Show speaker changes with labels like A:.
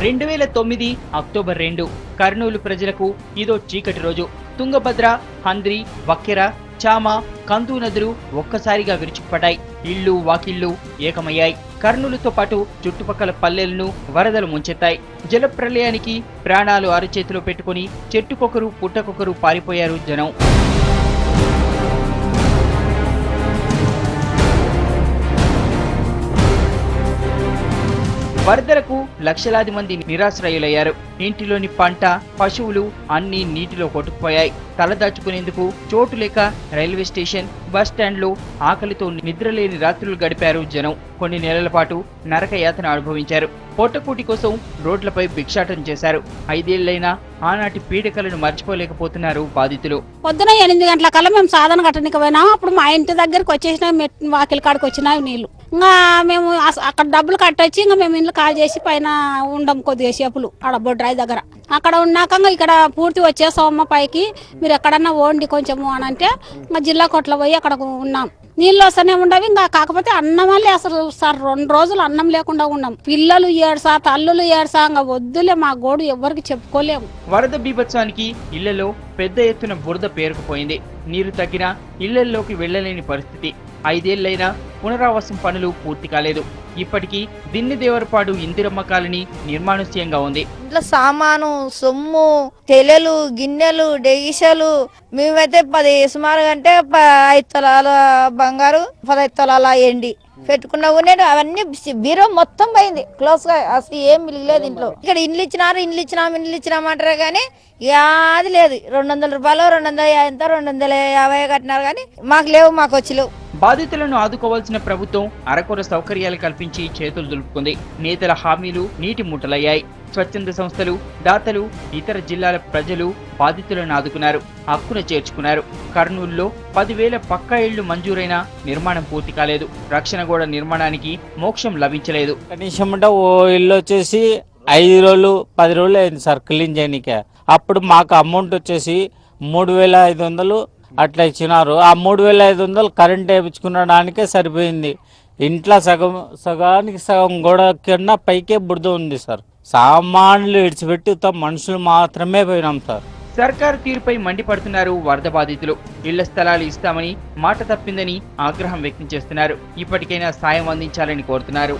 A: 2009 October 2 Kurnool ప్రజలకు ఇదో చీకటి రోజు. తుంగభద్ర, హంద్రి, వక్కెర, చామ, కందు నదులు ఒక్కసారిగా విరుచుకుపడ్డాయి. ఇళ్లు వాకిళ్లు ఏకమయ్యాయి. కర్నూలుతో పాటు చుట్టుపక్కల పల్లెలను వరదలు ముంచెత్తాయి. జల ప్రళయానికి ప్రాణాలు అరచేతిలో పెట్టుకుని చెట్టుకొకరు పుట్టకొకరు పారిపోయారు జనం. వరదలకు లక్షలాది మంది నిరాశ్రయులయ్యారు. ఇంటిలోని పంట, పశువులు అన్నీ నీటిలో కొట్టుకుపోయాయి. తలదాచుకునేందుకు చోటు లేక రైల్వే స్టేషన్, బస్ స్టాండ్లో ఆకలితో నిద్రలేని రాత్రులు గడిపారు జనం. కొన్ని నెలల పాటు నరక యాతన అనుభవించారు. పొట్టకూటి కోసం రోడ్లపై భిక్షాటన చేశారు. 5 ఏళ్లైనా ఆనాటి పీడికలను మర్చిపోలేకపోతున్నారు బాధితులు.
B: పొద్దున 8 గంటల కల్లా మేము సాధన కట్టడానికి పోయినా, అప్పుడు మా ఇంటి దగ్గరకు వచ్చేసిన వాకిలి కాడికి వచ్చినాయి నీళ్లు. ఇంకా మేము అక్కడ డబ్బులు కట్టొచ్చి ఇంకా మేము ఇల్లు కాల్ చేసి పైన ఉండం కొద్దిగా సేపులు ఆడ బొడ్రాయి దగ్గర. అక్కడ ఉన్నాక ఇక్కడ పూర్తి వచ్చేసామమ్మ పైకి, మీరు ఎక్కడన్నా ఓండి కొంచెము అని అంటే ఇంకా జిల్లా కొట్ల పోయి అక్కడ ఉన్నాం. నీళ్ళు వస్తూనే ఉండవి. ఇంకా కాకపోతే అన్నం వల్లే అసలు సార్ 2 రోజులు అన్నం లేకుండా ఉన్నాం. పిల్లలు ఏడ్సా, తల్లులు ఏడ్సా, ఇంకా వద్దులే మా గోడు ఎవరికి చెప్పుకోలేము.
A: వరద బీభత్సానికి ఇళ్లలో పెద్ద ఎత్తున బురద పేరుకుపోయింది. నీరు తగ్గినా ఇళ్లలోకి వెళ్లలేని పరిస్థితి. 5 ఏళ్లైనా పునరావాసం పనులు పూర్తి కాలేదు. ఇప్పటికీ దిన్నెదేవరపాడు ఇందిరమ్మ కాలనీ నిర్మానుష్యంగా ఉంది.
C: ఇంట్లో సామాను, సొమ్ము, తెలెలు, గిన్నెలు, డెగిషలు, మేమైతే సుమారుగా అంటే 5 తులాల బంగారు, 15 తులాల ఎండి పెట్టుకున్నా ఉండేది. అవన్నీ బీరో మొత్తం పోయింది క్లోజ్ గా, అసలు ఏం మిగిలేదు ఇంట్లో. ఇక్కడ ఇండ్లు ఇచ్చినామంటారు కానీ అది లేదు. 200 రూపాయలు, 250 కట్టినారు కానీ మాకు లేవు, మాకు వచ్చి లేవు.
A: బాధితులను ఆదుకోవాల్సిన ప్రభుత్వం అరకొర సౌకర్యాలు కల్పించి చేతులు దులుపుకుంది. నేతల హామీలు నీటి మూటలయ్యాయి. స్వచ్ఛంద సంస్థలు, దాతలు, ఇతర జిల్లాల ప్రజలు బాధితులను ఆదుకున్నారు, హక్కున చేర్చుకున్నారు. కర్నూలులో 10,000 పక్కా ఇళ్లు మంజూరైనా నిర్మాణం పూర్తి కాలేదు. రక్షణ గోడ నిర్మాణానికి మోక్షం లభించలేదు.
D: కనీసం ఓ ఇల్లు వచ్చేసి 5 రోజులు 10 రోజులు అయింది సార్ క్లీన్ చేయనికే. అప్పుడు మాకు అమౌంట్ వచ్చేసి 3,500 అట్లా ఇచ్చినారు. ఆ 3,500 కరెంట్ వేయించుకునడానికే సరిపోయింది. ఇంట్లో సగానికి సగం గోడ కింద పైకే బురద ఉంది సార్. సామాన్లు ఇడిచిపెట్టి మనుషులు మాత్రమే పోయినాం సార్.
A: సర్కారు తీరుపై మండిపడుతున్నారు వరద బాధితులు. ఇళ్ల స్థలాలు ఇస్తామని మాట తప్పిందని ఆగ్రహం వ్యక్తం చేస్తున్నారు. ఇప్పటికైనా సాయం అందించాలని కోరుతున్నారు.